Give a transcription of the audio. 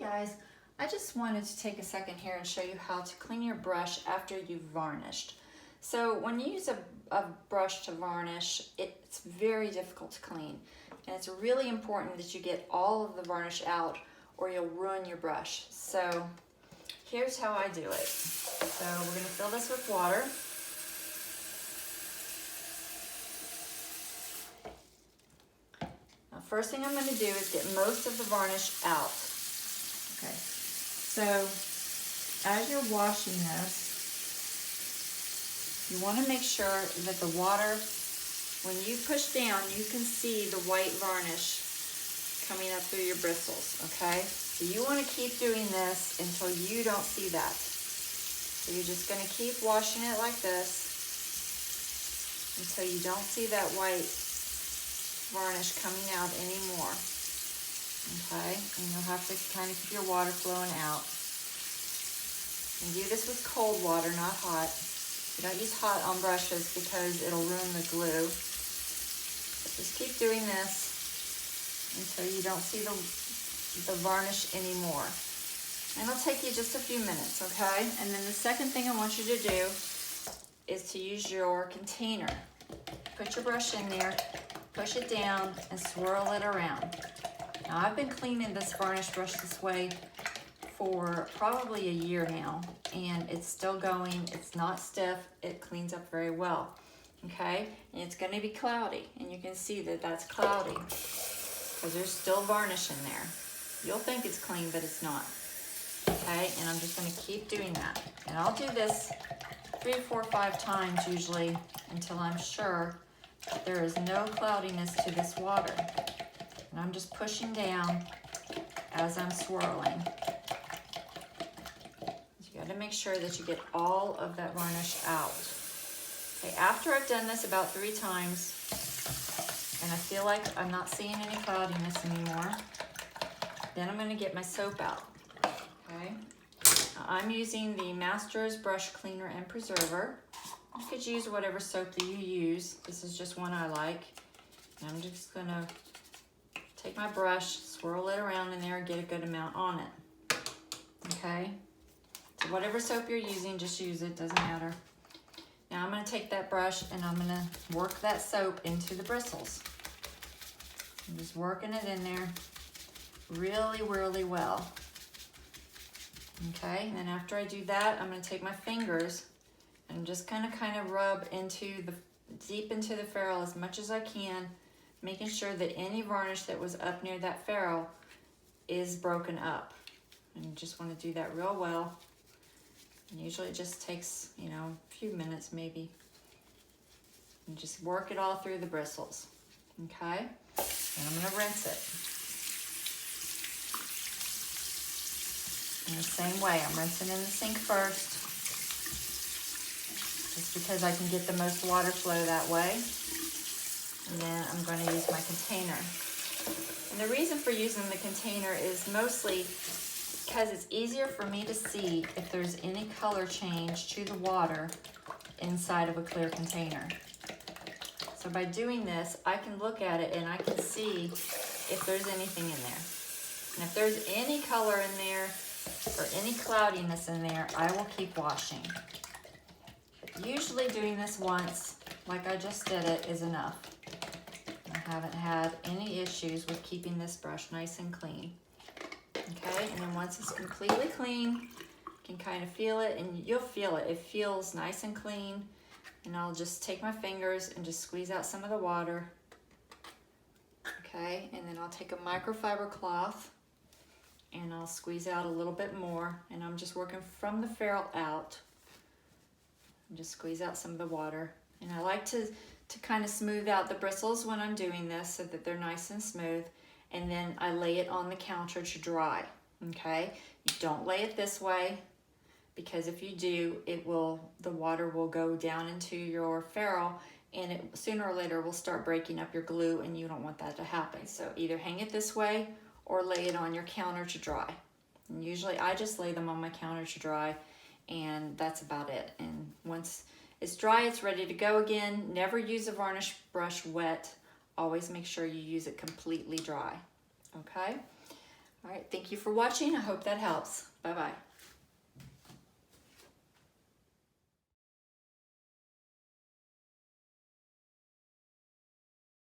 Guys, I just wanted to take a second here and show you how to clean your brush after you've varnished. So when you use a brush to varnish, it's very difficult to clean. And it's really important that you get all of the varnish out or you'll ruin your brush. So here's how I do it. So we're going to fill this with water. Now, first thing I'm going to do is get most of the varnish out. Okay, so as you're washing this, you want to make sure that the water, when you push down, you can see the white varnish coming up through your bristles, okay? So you want to keep doing this until you don't see that. So you're just going to keep washing it like this until you don't see that white varnish coming out anymore. Okay, and you'll have to kind of keep your water flowing out. And do this with cold water, not hot. You don't use hot on brushes because it'll ruin the glue. But just keep doing this until you don't see the varnish anymore. And it'll take you just a few minutes, okay? And then the second thing I want you to do is to use your container. Put your brush in there, push it down, and swirl it around. Now, I've been cleaning this varnish brush this way for probably a year now, and it's still going. It's not stiff. It cleans up very well, okay? And it's going to be cloudy, and you can see that that's cloudy because there's still varnish in there. You'll think it's clean, but it's not, okay? And I'm just going to keep doing that. And I'll do this 3, 4, 5 times usually until I'm sure that there is no cloudiness to this water. And I'm just pushing down as I'm swirling. You got to make sure that you get all of that varnish out. Okay, after I've done this about 3 times, and I feel like I'm not seeing any cloudiness anymore, then I'm going to get my soap out. Okay, now, I'm using the Masters Brush Cleaner and Preserver. You could use whatever soap that you use. This is just one I like. And I'm just going to take my brush, swirl it around in there, and get a good amount on it. Okay? So whatever soap you're using, just use it, doesn't matter. Now I'm going to take that brush and I'm going to work that soap into the bristles. I'm just working it in there really, really well. Okay? And then after I do that, I'm going to take my fingers and I'm just going to kind of rub deep into the ferrule as much as I can, making sure that any varnish that was up near that ferrule is broken up. And you just want to do that real well. And usually it just takes, a few minutes maybe. And just work it all through the bristles. Okay? And I'm going to rinse it. In the same way, I'm rinsing in the sink first, just because I can get the most water flow that way. And then I'm going to use my container. And the reason for using the container is mostly because it's easier for me to see if there's any color change to the water inside of a clear container. So by doing this, I can look at it and I can see if there's anything in there. And if there's any color in there or any cloudiness in there, I will keep washing. Usually doing this once, like I just did it, is enough. I haven't had any issues with keeping this brush nice and clean. Okay, and then once it's completely clean, you can kind of feel it, and you'll feel it. It feels nice and clean. And I'll just take my fingers and just squeeze out some of the water. Okay, and then I'll take a microfiber cloth and I'll squeeze out a little bit more, and I'm just working from the ferrule out. And just squeeze out some of the water. And I like to kind of smooth out the bristles when I'm doing this so that they're nice and smooth. And then I lay it on the counter to dry, okay? You don't lay it this way, because if you do, the water will go down into your ferrule, and it sooner or later will start breaking up your glue, and you don't want that to happen. So either hang it this way or lay it on your counter to dry. And usually I just lay them on my counter to dry, and that's about it. And once it's dry, it's ready to go again. Never use a varnish brush wet. Always make sure you use it completely dry, okay? All right, thank you for watching. I hope that helps. Bye-bye.